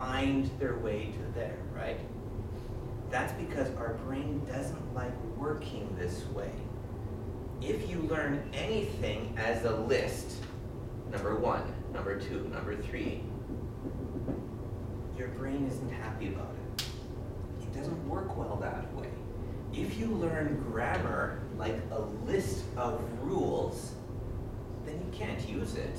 find their way to there, right? That's because our brain doesn't like working this way. If you learn anything as a list, number 1, number 2, number 3, your brain isn't happy about it. It doesn't work well that way. If you learn grammar like a list of rules, then you can't use it.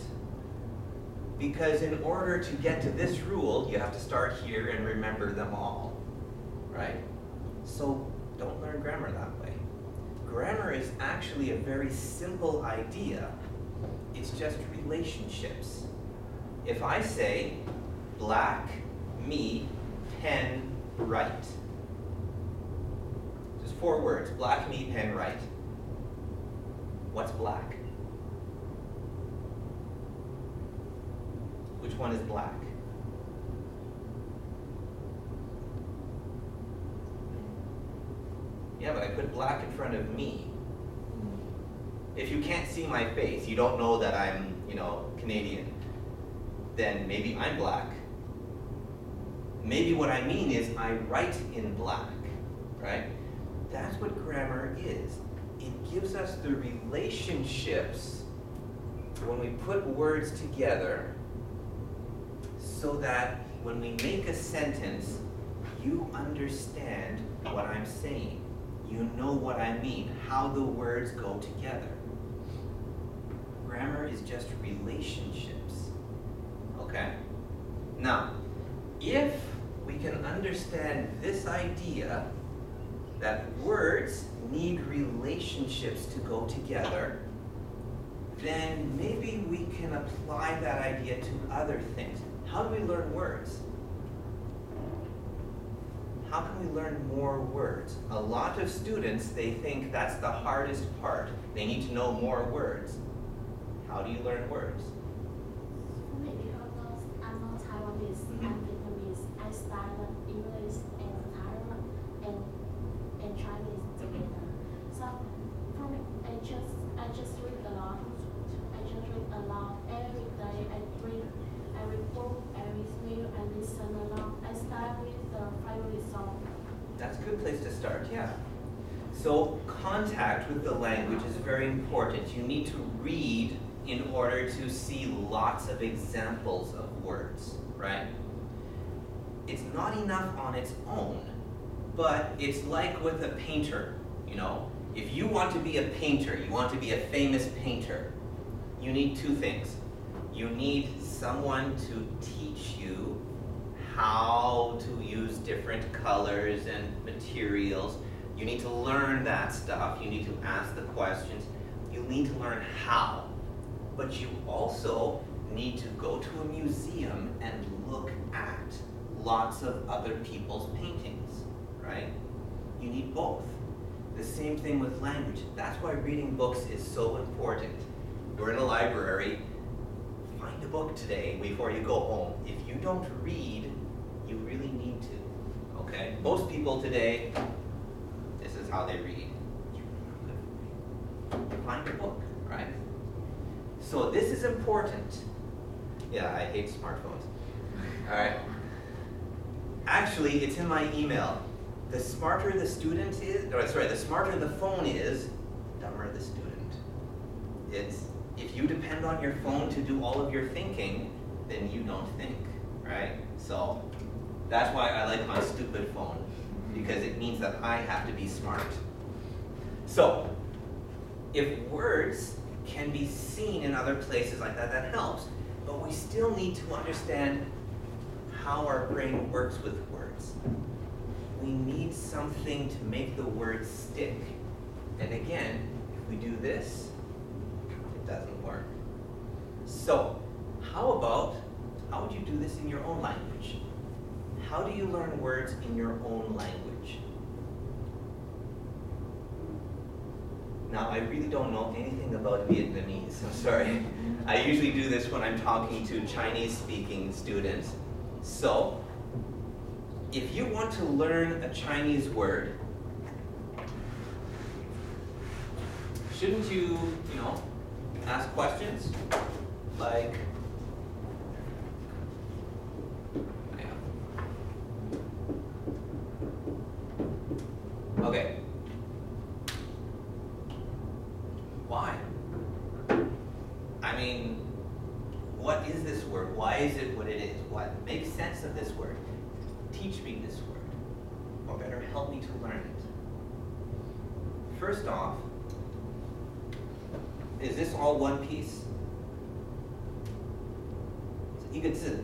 Because in order to get to this rule, you have to start here and remember them all, right? So don't learn grammar that way. Grammar is actually a very simple idea. It's just relationships. If I say, black, me, pen, write. Just 4 words, black, me, pen, write. What's black? Which one is black? Yeah, but I put black in front of me. If you can't see my face, you don't know that I'm, Canadian, then maybe I'm black. Maybe what I mean is I write in black, right? That's what grammar is. It gives us the relationships when we put words together so that when we make a sentence, you understand what I'm saying. You know what I mean, how the words go together. Grammar is just relationships, okay? Now, if we can understand this idea that words need relationships to go together, then maybe we can apply that idea to other things. How do we learn words? How can we learn more words? A lot of students, they think that's the hardest part. They need to know more words. How do you learn words? Maybe because I'm not Taiwanese, I'm Vietnamese. I studied English and Thailand and Chinese together. So for me, I just read a lot. I just read a lot every day. I read book, I read, I listen a lot. I start with the favorite song. That's a good place to start, yeah. So contact with the language is very important. You need to read in order to see lots of examples of words, right? It's not enough on its own, but it's like with a painter, If you want to be a painter, you want to be a famous painter, you need 2 things. You need someone to teach you how to use different colors and materials. You need to learn that stuff. You need to ask the questions. You need to learn how. But you also need to go to a museum and look at lots of other people's paintings, right? You need both. The same thing with language. That's why reading books is so important. We're in a library. Find a book today before you go home. If you don't read, you really need to, okay? Most people today, this is how they read. Find a book, right? So this is important. Yeah, I hate smartphones. All right. Actually, it's in my email. The smarter the student is, the smarter the phone is, dumber the student. If you depend on your phone to do all of your thinking, then you don't think, right? So that's why I like my stupid phone, because it means that I have to be smart. So if words can be seen in other places like that, that helps. But we still need to understand how our brain works with words. We need something to make the words stick. And again, if we do this, it doesn't work. So how would you do this in your own language? How do you learn words in your own language? Now, I really don't know anything about Vietnamese, I'm sorry. I usually do this when I'm talking to Chinese-speaking students. So, if you want to learn a Chinese word, shouldn't you, ask questions? Like, Okay. Why? I mean, what is this word? Why is it what it is? What makes sense of this word? Teach me this word, or better, help me to learn it. First off, is this all one piece? 一个字,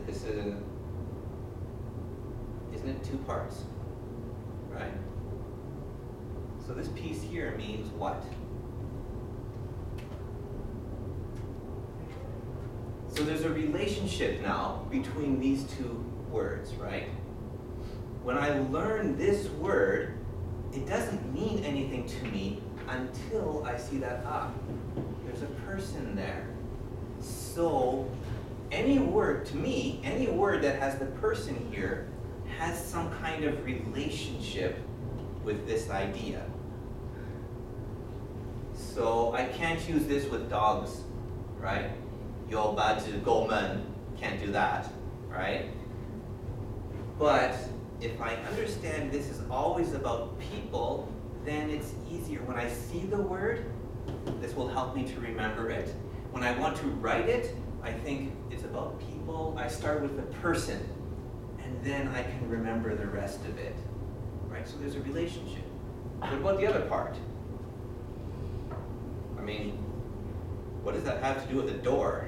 isn't it two parts? Right? So this piece here means what? So there's a relationship now between these two words, right? When I learn this word, it doesn't mean anything to me until I see that, there's a person there. So any word, to me, any word that has the person here has some kind of relationship with this idea. So I can't use this with dogs, right? 有八只狗们, can't do that, right? But if I understand this is always about people, then it's easier. When I see the word, this will help me to remember it. When I want to write it, I think it's about people. I start with the person, and then I can remember the rest of it, right? So there's a relationship. What about the other part? I mean, what does that have to do with the door?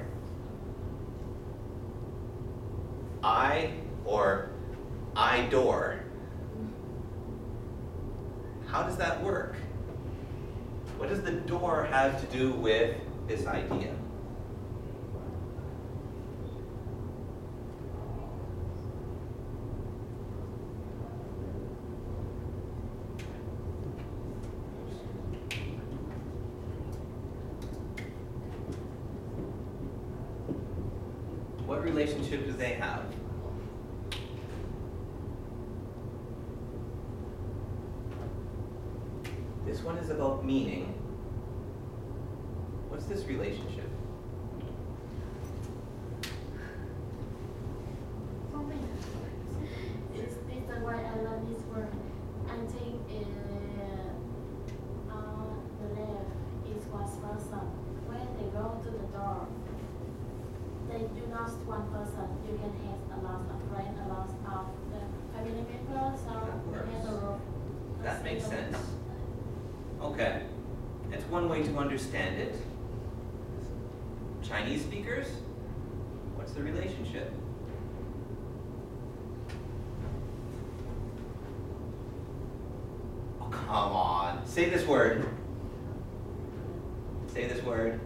I door. How does that work? What does the door have to do with this idea? What relationship do they have? This one is about meaning. What's this relationship? For me, it's the way I learn this word. I think the left is one person. When they go to the door, they do not one person. You can have a lot of friends, a lot of the family members. So you have a role. That makes sense. Okay, that's one way to understand it. Chinese speakers, what's the relationship? Oh, come on, say this word. Say this word.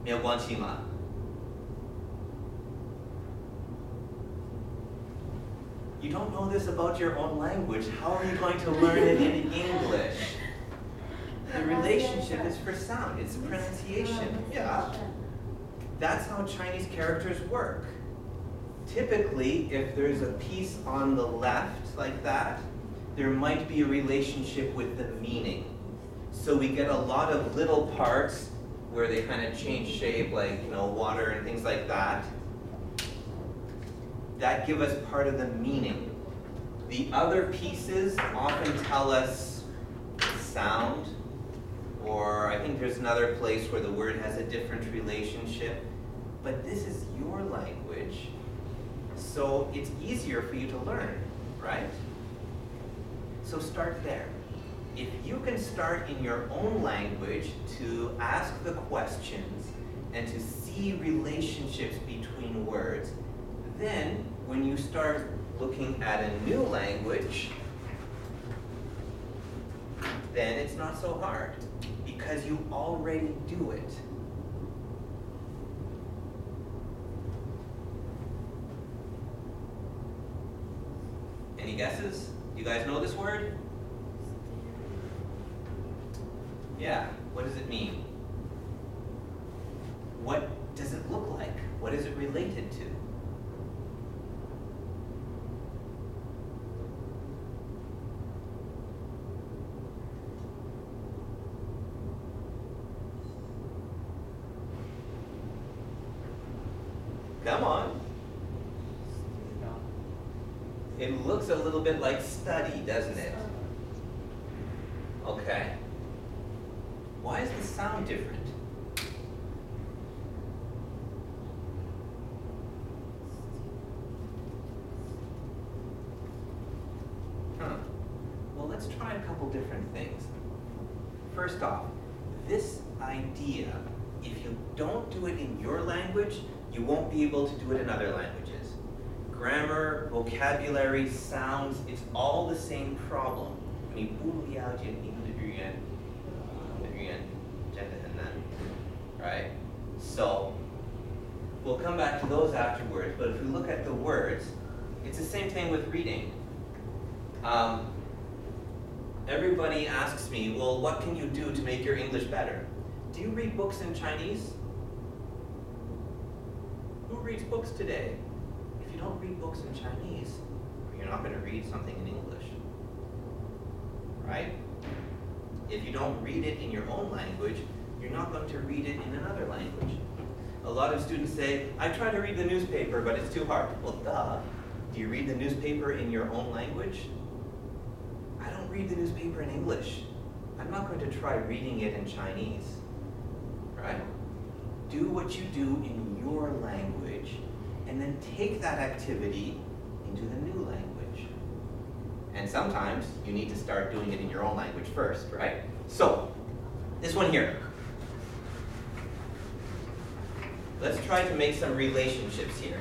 没有关系吗? You don't know this about your own language. How are you going to learn it in English? The relationship is for sound. It's pronunciation. Yeah. That's how Chinese characters work. Typically, if there's a piece on the left like that, there might be a relationship with the meaning. So we get a lot of little parts where they kind of change shape, like, water and things like that. That give us part of the meaning. The other pieces often tell us sound, or I think there's another place where the word has a different relationship. But this is your language, so it's easier for you to learn, right? So start there. If you can start in your own language to ask the questions and to see relationships between words, then when you start looking at a new language, then it's not so hard because you already do it. Any guesses? You guys know this word? Yeah, what does it mean? What does it look like? What is it related to? Come on. It looks a little bit like study, doesn't it? Okay. Why is the sound different? Well, let's try a couple different things. First off, this idea, if you don't do it in your language, you won't be able to do it in other languages. Grammar, vocabulary, sounds, it's all the same problem. 你不了解你的语言，真的很难, right? So, we'll come back to those afterwards, but if we look at the words, it's the same thing with reading. Everybody asks me, well, what can you do to make your English better? Do you read books in Chinese? Who reads books today? If you don't read books in Chinese, you're not going to read something in English, right? If you don't read it in your own language, you're not going to read it in another language. A lot of students say, I try to read the newspaper, but it's too hard. Well, duh. Do you read the newspaper in your own language? I don't read the newspaper in English. I'm not going to try reading it in Chinese, right? Do what you do in your language, and then take that activity into the new language. And sometimes you need to start doing it in your own language first, right? So, this one here. Let's try to make some relationships here.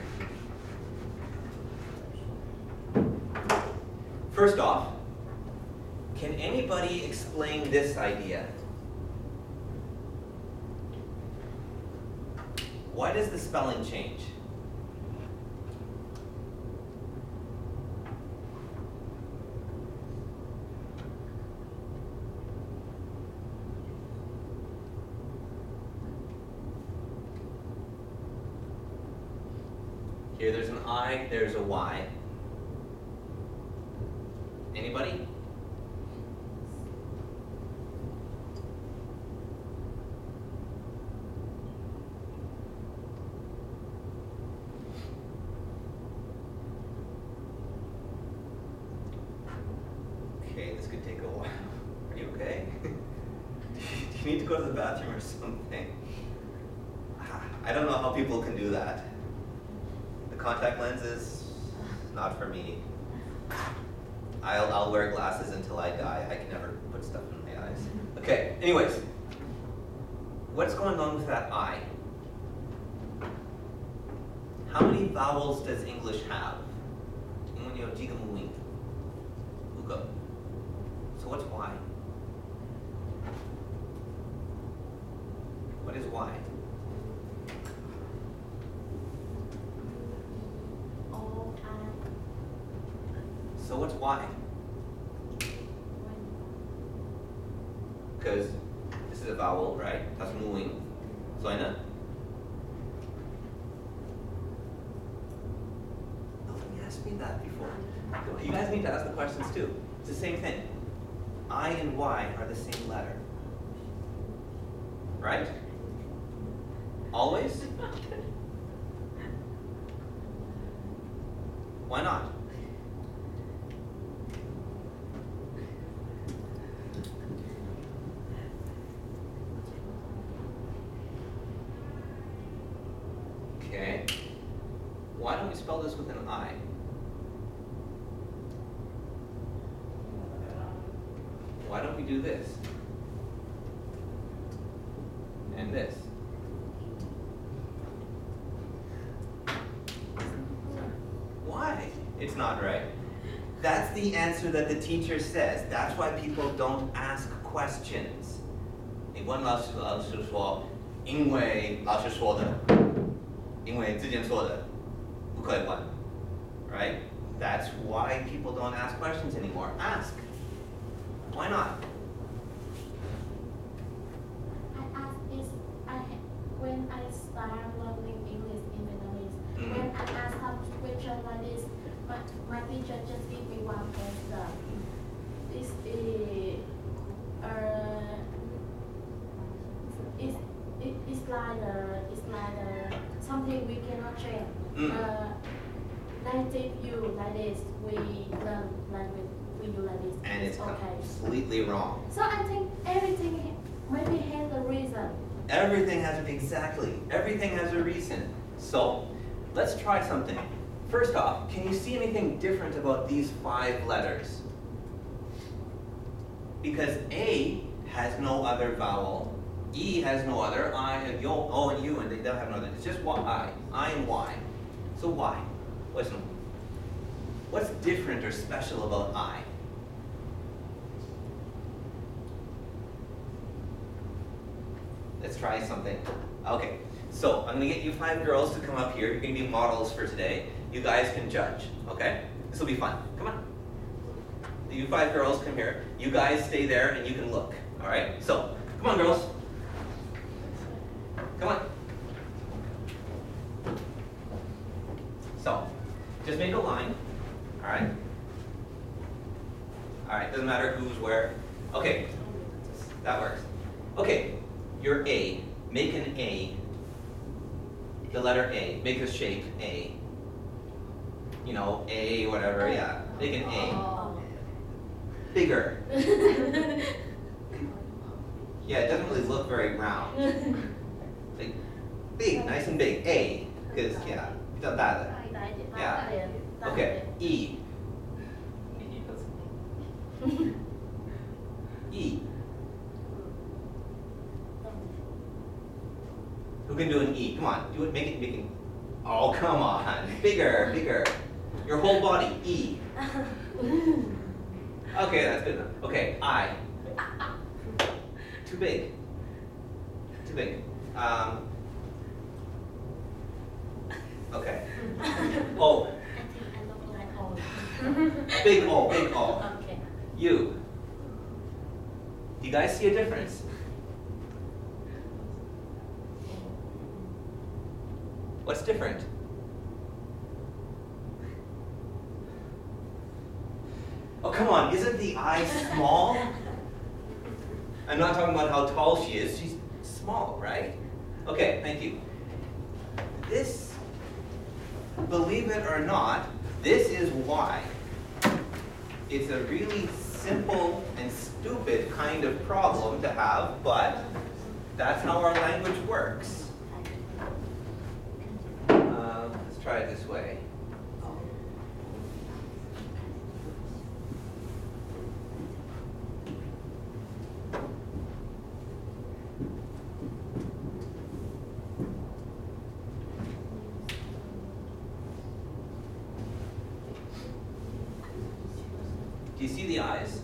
First off, can anybody explain this idea? Why does the spelling change? Here there's an I, there's a Y. Anybody? Okay, this could take a while. Are you okay? Do you need to go to the bathroom or something? I don't know how people can do that. The contact lenses, not for me. I'll wear glasses until I die. I can never put stuff in my eyes. Okay, anyways. What's going on with that I? How many vowels does English have? So what's Y? What is Y? So what's Y? Because this is a vowel, right? That's moving. So I know. Nobody asked me that before. You guys need to ask the questions too. It's the same thing. I and Y are the same letter. Right? Always? Why not? Okay. Why don't we spell this with an I? Why don't we do this? And this? Why? It's not right. That's the answer that the teacher says. That's why people don't ask questions. 你问老师说，因为老师说的，因为之前说的，不可以问，right? That's why people don't ask questions anymore. Ask. Why not? When I start learning English in Vietnamese, when I ask some question like this, my teacher just give me one answer. This is it's like something we cannot change. like if you like this, we learn language, we do like this. And it's okay. completely wrong. So I think everything maybe has a reason. Everything has, exactly, everything has a reason. So, let's try something. First off, can you see anything different about these 5 letters? Because A has no other vowel, E has no other, I have O and U, and they don't have no other. It's just I and Y. So why? What's different or special about I? Let's try something. Okay, so I'm gonna get you 5 girls to come up here. You're gonna be models for today. You guys can judge, okay? This will be fun. Come on. You 5 girls come here. You guys stay there and you can look, all right? So, come on, girls. Come on. So, just make a line, all right? All right, doesn't matter who's where. Okay, that works. Okay, you're A. Make an A. The letter A. Make a shape A. You know, A, whatever, yeah. Make an A. Bigger. Yeah, it doesn't really look very round. Like, big, nice and big. A. Because, yeah, you've done that. Yeah. Okay, E. E. Who can do an E? Come on, do it, make it. Oh, come on. Bigger, bigger. Your whole body, E. Okay, that's good enough. Okay, I. Too big. Too big. Okay. O. Big O, big O. Okay. U. Do you guys see a difference? What's different? Oh, come on, isn't the I small? I'm not talking about how tall she is. She's small, right? Okay, thank you. This, believe it or not, this is why. It's a really simple and stupid kind of problem to have, but that's how our language works. Let's try it this way. Do you see the eyes?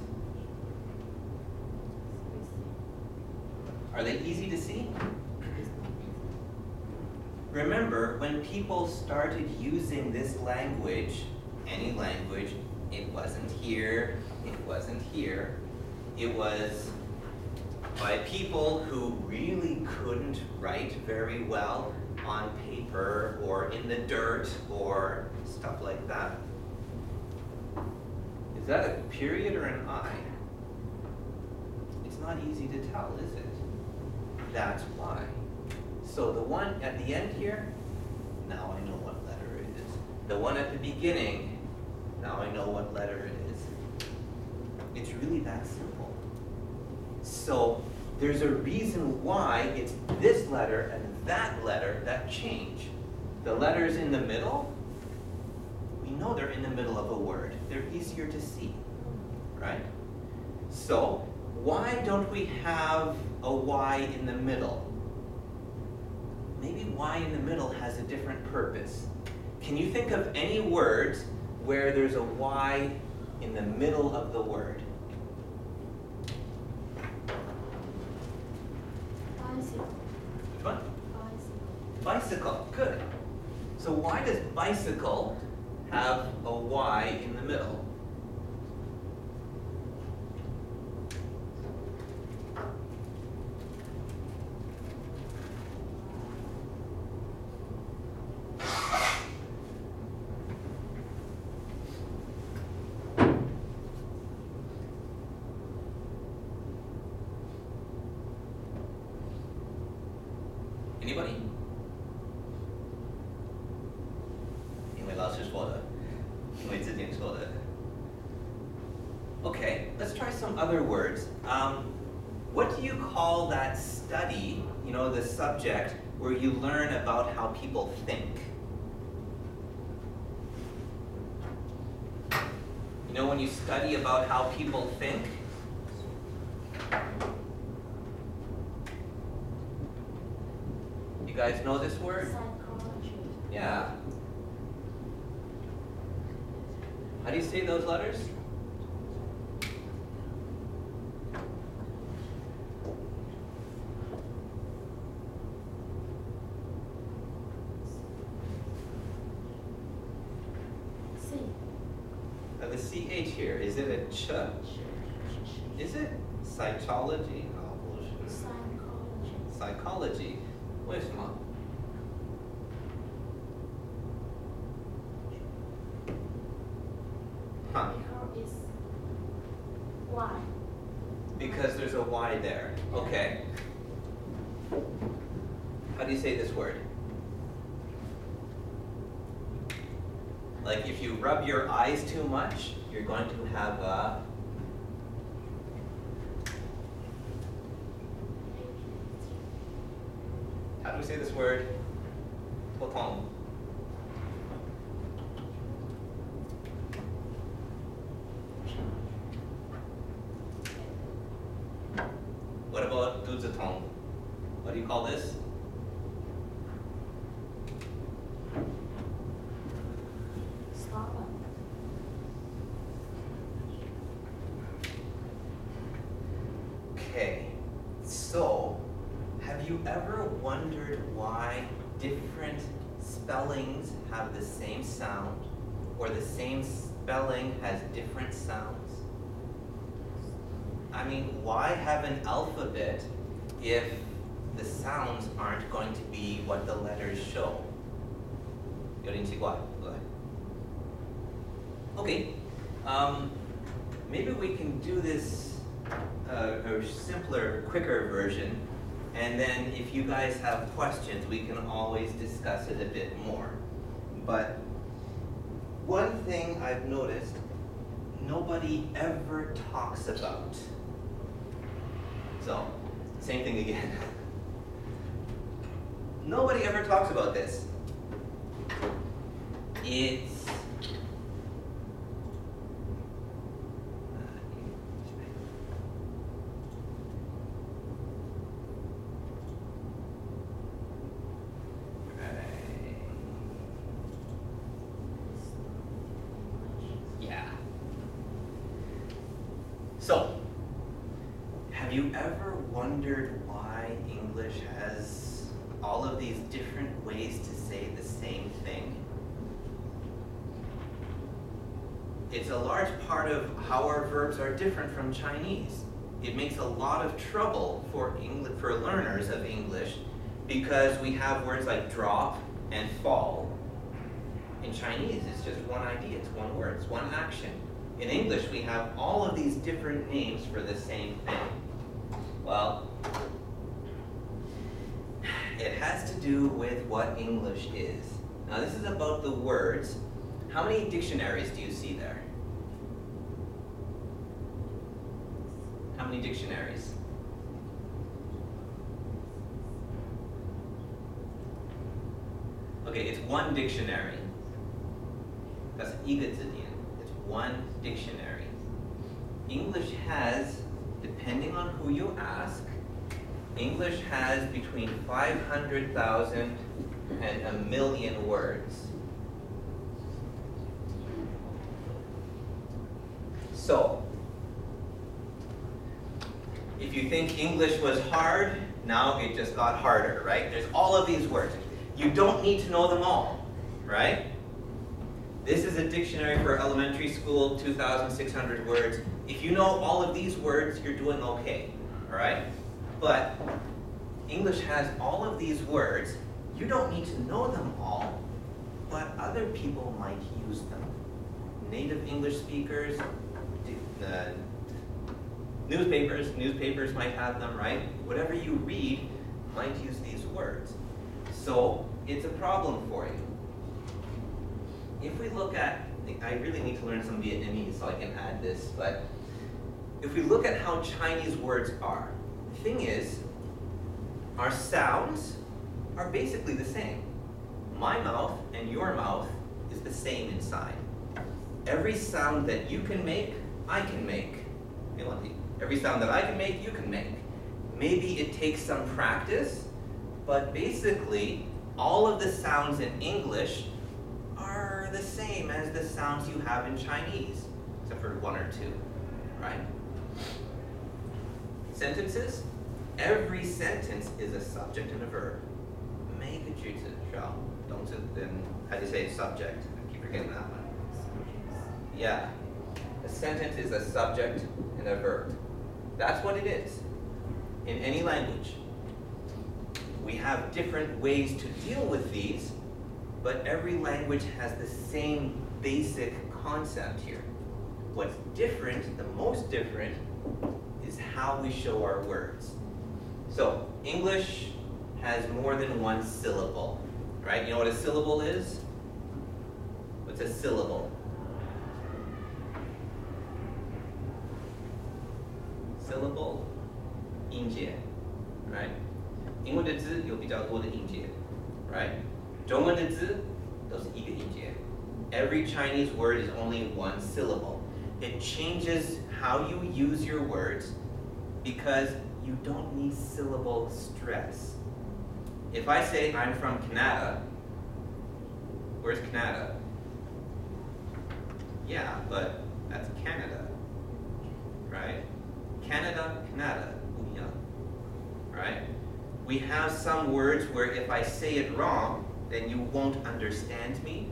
Are they easy to see? Remember, when people started using this language, any language, it wasn't here, it wasn't here. It was by people who really couldn't write very well on paper or in the dirt or stuff like that. Is that a period or an I? It's not easy to tell, is it? That's why. So the one at the end here, now I know what letter it is. The one at the beginning, now I know what letter it is. It's really that simple. So there's a reason why it's this letter and that letter that change. The letters in the middle, we know they're in the middle of a word. They're easier to see, right? So why don't we have a Y in the middle? Maybe Y in the middle has a different purpose. Can you think of any words where there's a Y in the middle of the word? Bicycle. Which one? Bicycle. Bicycle, good. So why does bicycle have a Y in the middle? Anybody? 因为老师说的。some other words. What do you call that study, you know, the subject where you learn about how people think? You know, when you study about how people think? You guys know this word? Psychology. Yeah. How do you say those letters? C. The CH here, is it a ch? Is it psychology? Oh, bullshit. Psychology. Psychology. 为什么? Huh. Because it's Y. Because there's a Y there. Okay. How do you say this word? Like if you rub your eyes too much, you're going to have a... How do we say this word? 头痛. What about 肚子痛? What do you call this? Stomach. Okay, so have you ever wondered why different spellings have the same sound, or the same spelling has different sounds? I mean, why have an alphabet if the sounds aren't going to be what the letters show? 有点奇怪, go ahead. Okay, maybe we can do this a simpler, quicker version, and then if you guys have questions, we can always discuss it a bit more. But one thing I've noticed, nobody ever talks about. So, same thing again. Nobody ever talks about this. It's yeah. So, have you ever wondered why English has all of these different ways to say the same thing? It's a large part of how our verbs are different from Chinese. It makes a lot of trouble for learners of English because we have words like drop and fall. In Chinese, it's just one idea, it's one word, it's one action. In English, we have all of these different names for the same thing. Well, it has to do with what English is. Now, this is about the words. How many dictionaries do you see there? How many dictionaries? Okay, it's one dictionary. That's 一个字典. It's one dictionary. English has, depending on who you ask, English has between 500,000 and 1 million words. So, if you think English was hard, now it just got harder, right? There's all of these words. You don't need to know them all, right? This is a dictionary for elementary school, 2,600 words. If you know all of these words, you're doing okay, all right? But English has all of these words. You don't need to know them all, but other people might use them. Native English speakers, newspapers might have them, right? Whatever you read might use these words. So it's a problem for you. If we look at, I really need to learn some Vietnamese so I can add this, but if we look at how Chinese words are, the thing is, our sounds are basically the same. My mouth and your mouth is the same inside. Every sound that you can make, I can make. Every sound that I can make, you can make. Maybe it takes some practice, but basically, all of the sounds in English are the same as the sounds you have in Chinese, except for one or two, right? Sentences, every sentence is a subject and a verb. 每个句子是吧？动词 then how do you say subject? I keep forgetting that one. Yeah, a sentence is a subject and a verb. That's what it is in any language. We have different ways to deal with these, but every language has the same basic concept here. What's different, the most different, is how we show our words. So, English has more than one syllable, right? You know what a syllable is? What's a syllable? Syllable, 音节, right? 英文的字有比较多的音节, right? 中文的字都是一个音节. Every Chinese word is only one syllable. It changes how you use your words because you don't need syllable stress. If I say I'm from Canada, where's Canada? Yeah, but that's Canada, right? Canada, Canada, 不一样, right? We have some words where if I say it wrong, then you won't understand me.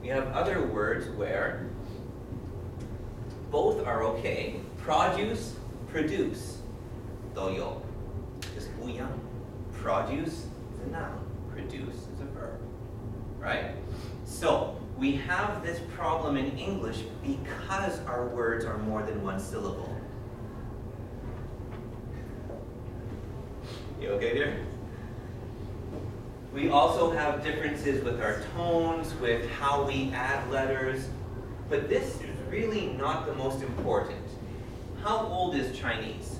We have other words where both are okay. Produce, produce, 都有, just 不一样. Produce is a noun, produce is a verb, right? So, we have this problem in English because our words are more than one syllable. You okay there? We also have differences with our tones, with how we add letters, but this is really not the most important. How old is Chinese?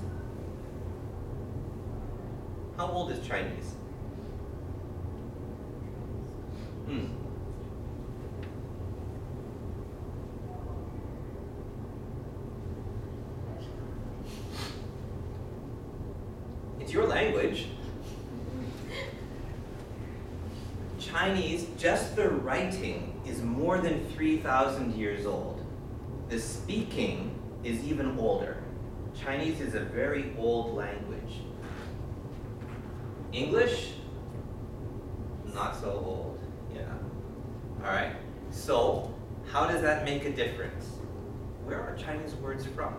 How old is Chinese? It's your language. Chinese, just the writing is more than 3,000 years old. The speaking is even older. Chinese is a very old language. English, not so old, yeah. All right, so how does that make a difference? Where are Chinese words from?